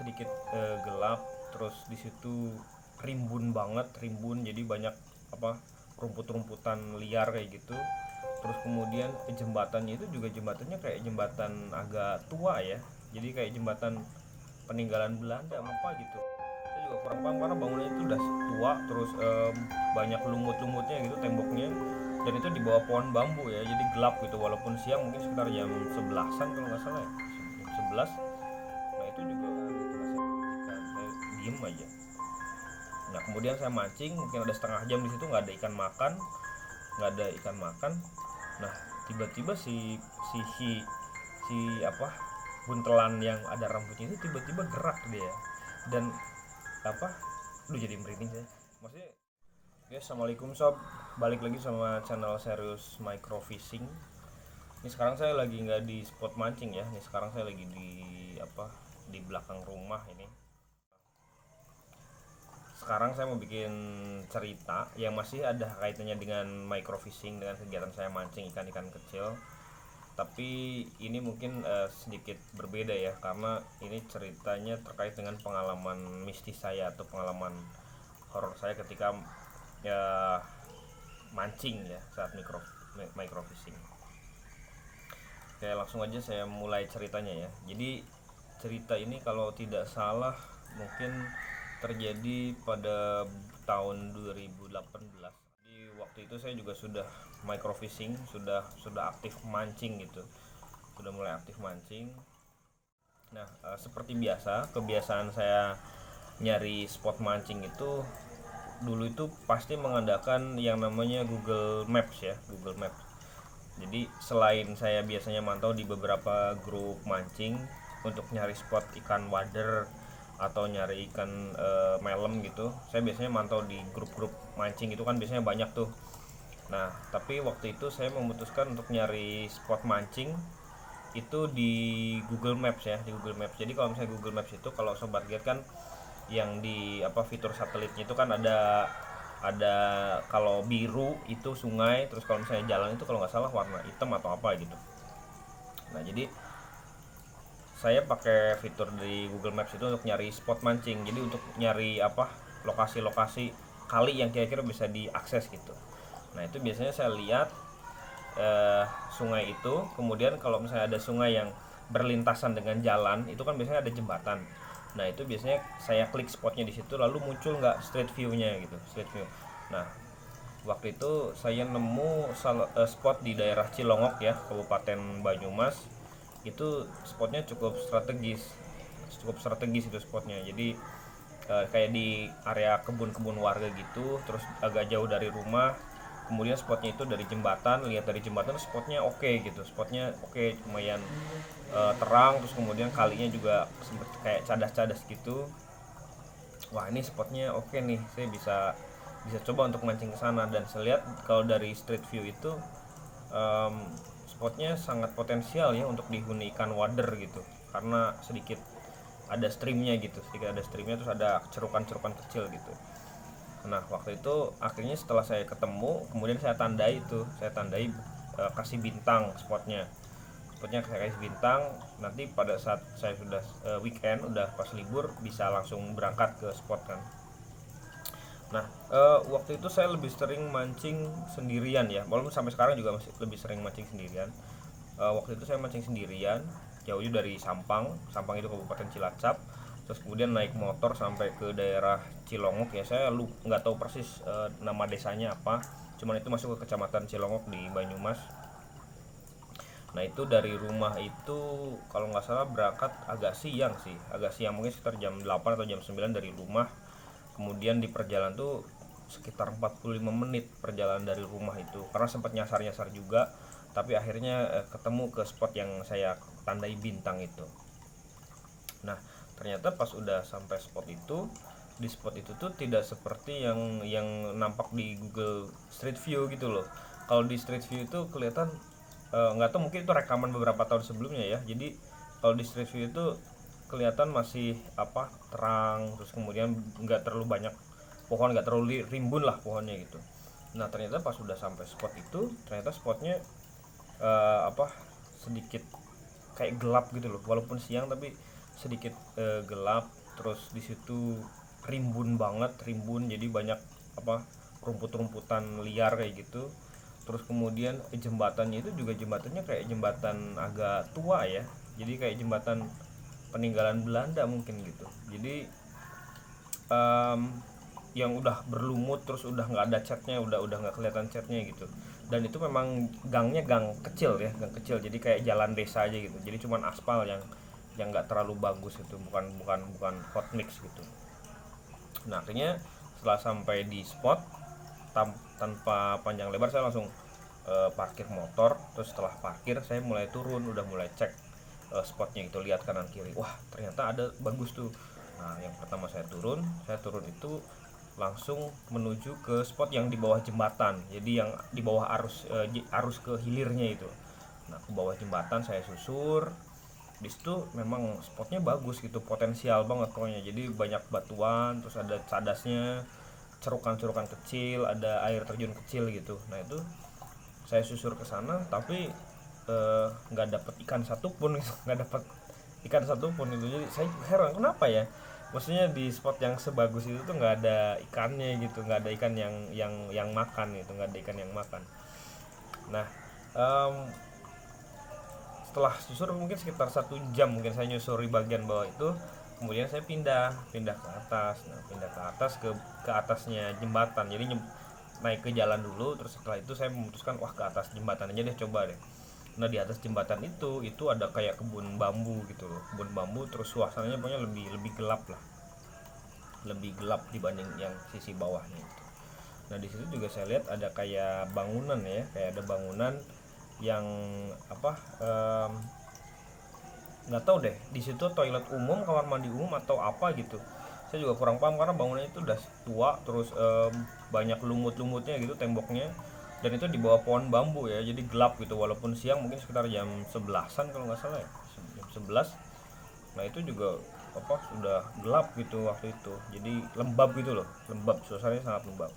sedikit gelap, terus di situ rimbun, jadi banyak apa rumput-rumputan liar kayak gitu. Terus kemudian jembatannya itu juga jembatannya kayak jembatan agak tua ya, jadi kayak jembatan peninggalan Belanda apa gitu. Saya juga kurang paham karena bangunannya itu udah tua, terus banyak lumut-lumutnya gitu temboknya, dan itu di bawah pohon bambu ya, jadi gelap gitu walaupun siang, mungkin sekitar jam 11-an kalau nggak salah ya, jam 11. Nah itu juga gitu, saya perhatikan, saya diem aja. Nah kemudian saya mancing, mungkin ada setengah jam di situ nggak ada ikan makan, nggak ada ikan makan. Nah tiba-tiba si apa buntelan yang ada rambutnya itu tiba-tiba gerak dia, dan apa, lu jadi merinding saya, maksudnya. Ya, assalamualaikum sob, balik lagi sama channel Serius Micro Fishing. Ini sekarang saya lagi nggak di spot mancing ya, ini sekarang saya lagi di apa, di belakang rumah ini. Sekarang saya mau bikin cerita yang masih ada kaitannya dengan micro fishing, dengan kegiatan saya mancing ikan-ikan kecil. Tapi ini mungkin sedikit berbeda ya, karena ini ceritanya terkait dengan pengalaman mistis saya atau pengalaman horor saya ketika ya mancing ya saat micro fishing. Oke, langsung aja saya mulai ceritanya ya. Jadi cerita ini kalau tidak salah mungkin terjadi pada tahun 2018. Di waktu itu saya juga sudah micro fishing, sudah aktif mancing gitu. Sudah mulai aktif mancing. Nah, seperti biasa, kebiasaan saya nyari spot mancing itu dulu itu pasti mengandalkan yang namanya Google Maps ya, Google Maps. Jadi selain saya biasanya mantau di beberapa grup mancing untuk nyari spot ikan wader atau nyari ikan melem gitu, saya biasanya mantau di grup-grup mancing itu kan biasanya banyak tuh. Nah, tapi waktu itu saya memutuskan untuk nyari spot mancing itu di Google Maps ya, di Google Maps. Jadi kalau misalnya Google Maps itu, kalau sobat lihat kan yang di apa, fitur satelitnya itu kan ada kalau biru itu sungai, terus kalau misalnya jalan itu kalau nggak salah warna hitam atau apa gitu. Nah jadi saya pakai fitur di Google Maps itu untuk nyari spot mancing, jadi untuk nyari apa, lokasi-lokasi kali yang kira-kira bisa diakses gitu. Nah itu biasanya saya lihat sungai itu, kemudian kalau misalnya ada sungai yang berlintasan dengan jalan itu kan biasanya ada jembatan. Nah itu biasanya saya klik spotnya di situ, lalu muncul nggak street view-nya gitu, street view. Nah waktu itu saya nemu spot di daerah Cilongok ya, Kabupaten Banyumas. Itu spotnya cukup strategis itu spotnya. Jadi kayak di area kebun-kebun warga gitu, terus agak jauh dari rumah. Kemudian spotnya itu dari jembatan, lihat dari jembatan spotnya oke gitu, spotnya oke, lumayan terang, terus kemudian kalinya juga seperti kayak cadas-cadas gitu. Wah ini spotnya oke nih, saya bisa bisa coba untuk mancing ke sana. Dan saya lihat kalau dari street view itu um, spotnya sangat potensial ya untuk dihuni ikan wader gitu, karena sedikit ada streamnya, terus ada cerukan-cerukan kecil gitu. Nah waktu itu akhirnya setelah saya ketemu, kemudian saya tandai kasih bintang spotnya saya kasih bintang. Nanti pada saat saya sudah weekend, udah pas libur, bisa langsung berangkat ke spot kan. Nah waktu itu saya lebih sering mancing sendirian ya, walaupun sampai sekarang juga masih lebih sering mancing sendirian. Waktu itu saya mancing sendirian, jauhnya dari Sampang itu Kabupaten Cilacap. Terus kemudian naik motor sampai ke daerah Cilongok ya, saya lu nggak tahu persis nama desanya apa, cuman itu masuk ke kecamatan Cilongok di Banyumas. Nah itu dari rumah itu kalau nggak salah berangkat agak siang sih, agak siang, mungkin sekitar jam 8 atau jam 9 dari rumah. Kemudian di perjalanan tuh sekitar 45 menit perjalanan dari rumah itu, karena sempat nyasar-nyasar juga. Tapi akhirnya ketemu ke spot yang saya tandai bintang itu. Nah ternyata pas udah sampai spot itu, di spot itu tuh tidak seperti yang nampak di Google Street View gitu loh. Kalau di Street View itu kelihatan, nggak tahu mungkin itu rekaman beberapa tahun sebelumnya ya. Jadi kalau di Street View itu kelihatan masih apa, terang, terus kemudian nggak terlalu banyak pohon, nggak terlalu rimbun lah pohonnya gitu. Nah ternyata pas sudah sampai spot itu, ternyata spotnya apa, sedikit kayak gelap gitu loh, walaupun siang tapi sedikit gelap, terus di situ rimbun banget, rimbun, jadi banyak apa rumput-rumputan liar kayak gitu. Terus kemudian jembatannya itu juga jembatannya kayak jembatan agak tua ya, jadi kayak jembatan peninggalan Belanda mungkin gitu. Jadi em, yang udah berlumut, terus udah nggak ada catnya, udah nggak kelihatan catnya gitu. Dan itu memang gangnya gang kecil ya, gang kecil, jadi kayak jalan desa aja gitu, jadi cuman aspal yang nggak terlalu bagus itu, bukan bukan bukan hot mix gitu. Nah akhirnya setelah sampai di spot, tanpa panjang lebar saya langsung parkir motor. Terus setelah parkir saya mulai turun, udah mulai cek spotnya itu, lihat kanan kiri, wah ternyata ada bagus tuh. Nah yang pertama saya turun itu langsung menuju ke spot yang di bawah jembatan, jadi yang di bawah arus ke hilirnya itu. Nah ke bawah jembatan saya susur. Di situ memang spotnya bagus gitu, potensial banget pokoknya, jadi banyak batuan, terus ada cadasnya, cerukan-cerukan kecil, ada air terjun kecil gitu. Nah itu saya susur ke sana, tapi nggak dapet ikan satupun gitu. Nggak dapet ikan satupun itu, jadi saya heran kenapa ya, maksudnya di spot yang sebagus itu tuh nggak ada ikannya gitu, nggak ada ikan yang makan gitu, nggak ada ikan yang makan. Nah em, setelah susur mungkin sekitar 1 jam mungkin saya nyusuri bagian bawah itu, kemudian saya pindah pindah ke atas. Nah pindah ke atas, ke atasnya jembatan, jadi naik ke jalan dulu, terus setelah itu saya memutuskan wah ke atas jembatan aja deh, coba deh. Nah di atas jembatan itu ada kayak kebun bambu gitu loh, kebun bambu, terus suasananya pokoknya lebih lebih gelap lah, lebih gelap dibanding yang sisi bawahnya itu. Nah di situ juga saya lihat ada kayak bangunan ya, kayak ada bangunan yang apa, nggak tahu deh di situ toilet umum, kamar mandi umum atau apa gitu. Saya juga kurang paham karena bangunannya itu udah tua, terus banyak lumut-lumutnya gitu temboknya, dan itu di bawah pohon bambu ya, jadi gelap gitu walaupun siang, mungkin sekitar jam 11-an kalau nggak salah ya, jam 11. Nah itu juga apa sudah gelap gitu waktu itu, jadi lembab gitu loh, lembab, suasananya sangat lembab.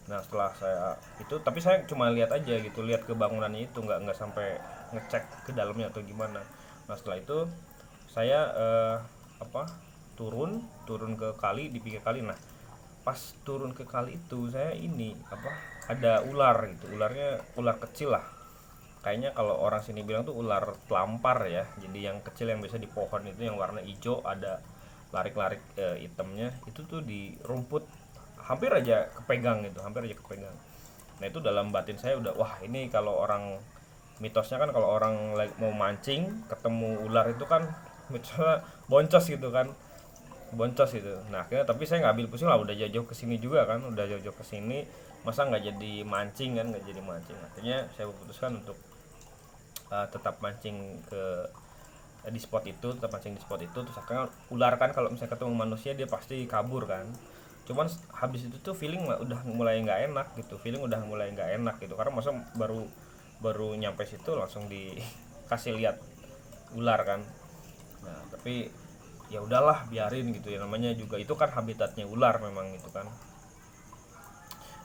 Nah setelah saya itu, tapi saya cuma lihat aja gitu, lihat ke bangunannya itu, nggak sampai ngecek ke dalamnya atau gimana. Nah setelah itu saya apa turun turun ke kali, di pinggir kali. Nah pas turun ke kali itu saya ini apa, ada ular gitu, ularnya ular kecil lah, kayaknya kalau orang sini bilang tuh ular telampar ya, jadi yang kecil yang biasa di pohon itu, yang warna hijau, ada larik-larik hitamnya itu tuh di rumput, hampir aja kepegang gitu, hampir aja kepegang. Nah itu dalam batin saya udah, wah ini kalau orang, mitosnya kan kalau orang mau mancing ketemu ular itu kan mitosnya boncos gitu kan, boncos gitu. Nah akhirnya tapi saya nggak ambil pusing lah, udah jauh-jauh kesini juga kan, udah jauh-jauh kesini, masa nggak jadi mancing kan, nggak jadi mancing. Akhirnya saya memutuskan untuk tetap mancing di spot itu, tetap mancing di spot itu. Terus akhirnya ular kan kalau misalnya ketemu manusia dia pasti kabur kan. Cuman habis itu tuh feeling udah mulai nggak enak gitu, feeling udah mulai nggak enak gitu, karena masa baru baru nyampe situ langsung dikasih lihat ular kan. Nah tapi ya udahlah biarin gitu ya, namanya juga itu kan habitatnya ular memang itu kan.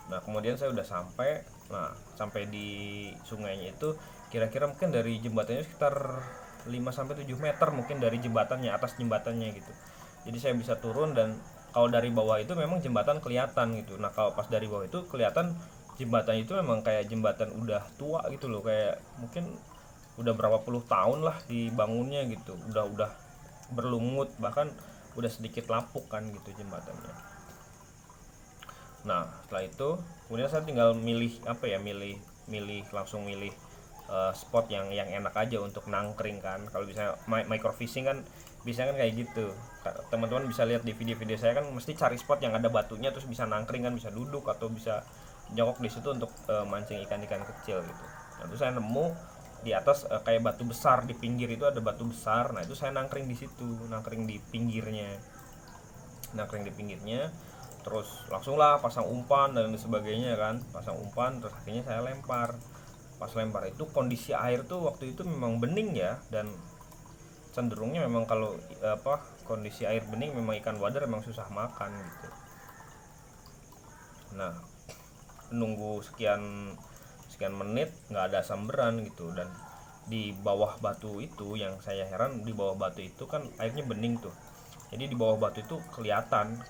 Nah kemudian saya udah sampai, nah sampai di sungainya itu kira-kira mungkin dari jembatannya sekitar 5 sampai 7 meter mungkin dari jembatannya, atas jembatannya gitu. Jadi saya bisa turun, dan kalau dari bawah itu memang jembatan kelihatan gitu. Nah kalau pas dari bawah itu kelihatan jembatan itu memang kayak jembatan udah tua gitu loh, kayak mungkin udah berapa puluh tahun lah dibangunnya gitu, udah berlumut, bahkan udah sedikit lapuk kan gitu jembatannya. Nah setelah itu kemudian saya tinggal milih apa ya, milih milih langsung milih spot yang enak aja untuk nangkring kan. Kalau bisa microfishing kan bisa kan kayak gitu, teman-teman bisa lihat di video-video saya kan, mesti cari spot yang ada batunya terus bisa nangkring kan, bisa duduk atau bisa jongkok di situ untuk mancing ikan-ikan kecil gitu. Nah itu saya nemu di atas kayak batu besar, di pinggir itu ada batu besar. Nah itu saya nangkring di situ, nangkring di pinggirnya, nangkring di pinggirnya. Terus langsung lah pasang umpan dan sebagainya kan, pasang umpan, terus akhirnya saya lempar. Pas lempar itu kondisi air tuh waktu itu memang bening ya, dan cenderungnya memang kalau apa, kondisi air bening memang ikan wader memang susah makan gitu. Nah nunggu sekian sekian menit nggak ada samberan gitu, dan di bawah batu itu, yang saya heran di bawah batu itu kan airnya bening tuh. Jadi di bawah batu itu kelihatan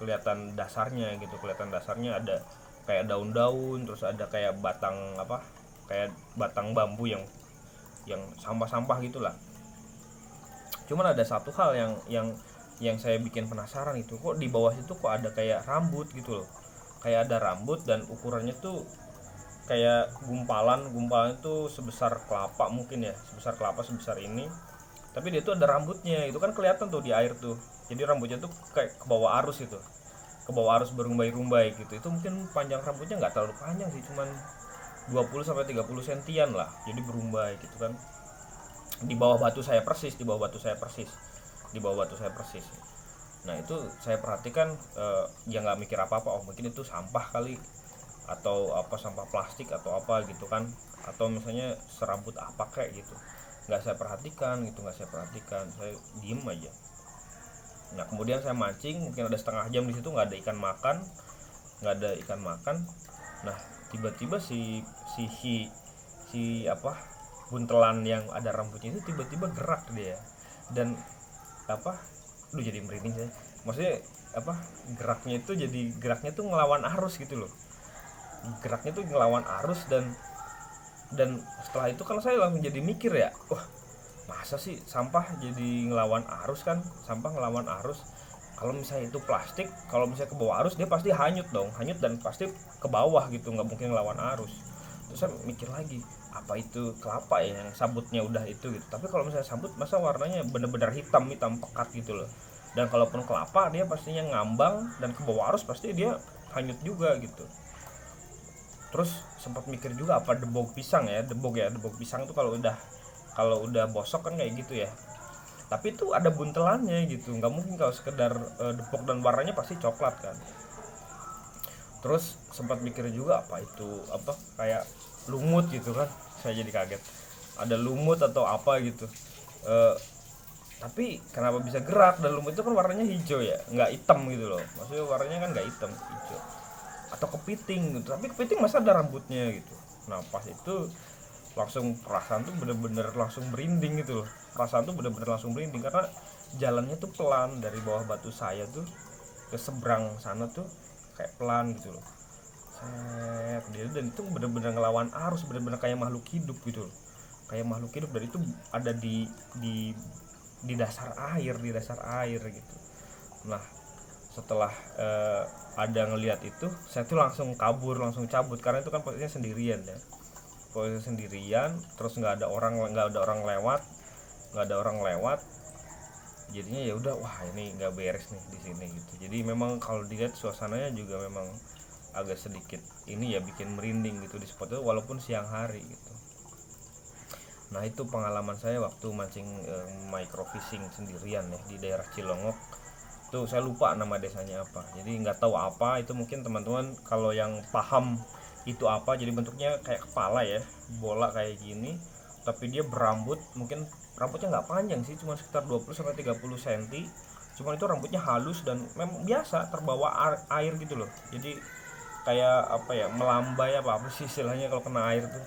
dasarnya gitu, kelihatan dasarnya ada kayak daun-daun, terus ada kayak batang apa, kayak batang bambu yang sampah-sampah gitulah. Cuman ada satu hal yang saya bikin penasaran, itu kok di bawah itu kok ada kayak rambut gitu loh. Kayak ada rambut dan ukurannya tuh kayak gumpalan itu sebesar kelapa mungkin ya, sebesar kelapa sebesar ini. Tapi dia tuh ada rambutnya, itu kan kelihatan tuh di air tuh. Jadi rambutnya tuh kayak ke bawah arus itu. Ke bawah arus berumbai-rumbai gitu. Itu mungkin panjang rambutnya nggak terlalu panjang sih, cuman 20 sampai 30 sentian lah. Jadi berumbai gitu kan. Di bawah batu saya persis, di bawah batu saya persis. Di bawah batu saya persis. Nah, itu saya perhatikan, ya nggak mikir apa-apa, oh mungkin itu sampah kali, atau apa, sampah plastik atau apa gitu kan, atau misalnya serabut apa kayak gitu. Nggak saya perhatikan gitu, nggak saya perhatikan, saya diem aja. Nah, kemudian saya mancing, mungkin ada setengah jam di situ nggak ada ikan makan, nggak ada ikan makan. Nah, tiba-tiba si apa, buntelan yang ada rambutnya itu tiba-tiba gerak dia, dan apa, jadi merinding saya. Maksudnya apa, geraknya tuh ngelawan arus gitu loh. Geraknya tuh ngelawan arus, dan setelah itu kan saya langsung jadi mikir ya, wah masa sih sampah jadi ngelawan arus, kan sampah ngelawan arus. Kalau misalnya itu plastik, kalau misalnya ke bawah arus dia pasti hanyut dong, hanyut dan pasti ke bawah gitu, nggak mungkin ngelawan arus. Terus saya mikir lagi, apa itu kelapa ya yang sabutnya udah itu gitu. Tapi kalau misalnya sabut masa warnanya bener-bener hitam pekat gitu loh. Dan kalaupun kelapa dia pastinya ngambang dan ke bawah arus pasti dia hanyut juga gitu. Terus sempat mikir juga apa debog pisang ya, debog pisang itu kalau udah bosok kan kayak gitu ya. Tapi itu ada buntelannya gitu, nggak mungkin kalau sekedar debog dan warnanya pasti coklat kan. Terus sempat mikir juga apa itu, apa kayak lumut gitu kan, saya jadi kaget ada lumut atau apa gitu. Tapi kenapa bisa gerak, dan lumut itu kan warnanya hijau ya, nggak hitam gitu loh, maksudnya warnanya kan nggak hitam, hijau. Atau kepiting gitu, tapi kepiting masa ada rambutnya gitu. Nah, pas itu langsung perasaan tuh bener-bener langsung merinding gitu loh, karena jalannya tuh pelan dari bawah batu saya tuh ke seberang sana tuh kayak pelan gitu loh. Dan itu bener-bener ngelawan arus, bener-bener kayak makhluk hidup gitu loh, kayak makhluk hidup, dan itu ada di dasar air gitu. Nah, setelah ada ngelihat itu, saya tuh langsung cabut, karena itu kan posisinya sendirian, terus nggak ada orang lewat. Jadinya ya udah, wah ini nggak beres nih di sini gitu. Jadi memang kalau dilihat suasananya juga memang agak sedikit ini ya, bikin merinding gitu di spot itu walaupun siang hari gitu. Nah, itu pengalaman saya waktu mancing microfishing sendirian ya di daerah Cilongok. Tuh saya lupa nama desanya apa, jadi nggak tahu apa itu. Mungkin teman-teman kalau yang paham itu apa, jadi bentuknya kayak kepala ya, bola kayak gini, tapi dia berambut. Mungkin rambutnya nggak panjang sih, cuma sekitar 20-30 cm, cuma itu rambutnya halus dan memang biasa terbawa air gitu loh. Jadi kayak apa ya, melambai apa sih istilahnya kalau kena air tuh.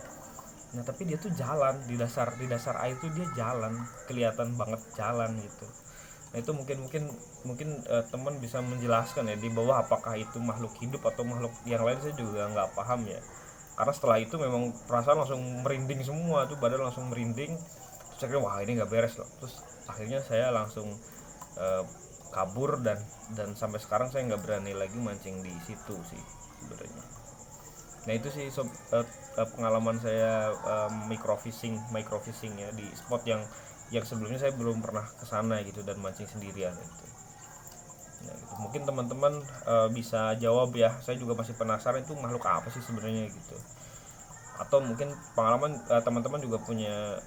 Nah, tapi dia tuh jalan di dasar air tuh, dia jalan, kelihatan banget jalan gitu. Nah, itu mungkin teman bisa menjelaskan ya di bawah, apakah itu makhluk hidup atau makhluk yang lain, saya juga nggak paham ya. Karena setelah itu memang perasaan langsung merinding semua tuh, badan langsung merinding. Terus saya kira wah ini nggak beres loh. Terus akhirnya saya langsung kabur, dan sampai sekarang saya nggak berani lagi mancing di situ sih sebenarnya. Nah, itu sih pengalaman saya microfishing ya di spot yang sebelumnya saya belum pernah kesana gitu, dan mancing sendirian gitu. Nah, gitu. Mungkin teman-teman bisa jawab ya, saya juga masih penasaran itu makhluk apa sih sebenarnya gitu. Atau mungkin pengalaman teman-teman juga punya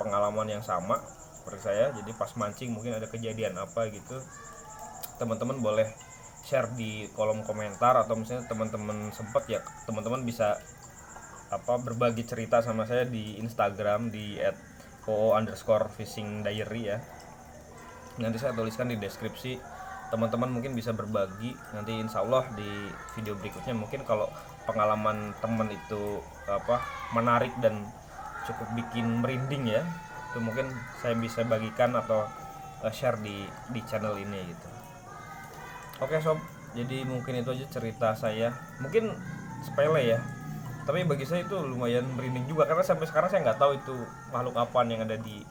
pengalaman yang sama seperti saya, jadi pas mancing mungkin ada kejadian apa gitu. Teman-teman boleh share di kolom komentar, atau misalnya teman-teman sempat ya, teman-teman bisa berbagi cerita sama saya di Instagram di @oo_fishing_diary ya. Nanti saya tuliskan di deskripsi, teman-teman mungkin bisa berbagi. Nanti insya Allah di video berikutnya, mungkin kalau pengalaman teman itu menarik dan cukup bikin merinding ya. Itu mungkin saya bisa bagikan atau share di channel ini gitu. Oke sob, jadi mungkin itu aja cerita saya. Mungkin sepele ya, tapi bagi saya itu lumayan merinding juga karena sampai sekarang saya nggak tahu itu makhluk apa yang ada di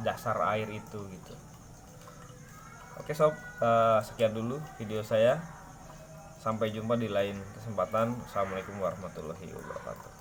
dasar air itu gitu. Oke sob, sekian dulu video saya. Sampai jumpa di lain kesempatan. Assalamualaikum warahmatullahi wabarakatuh.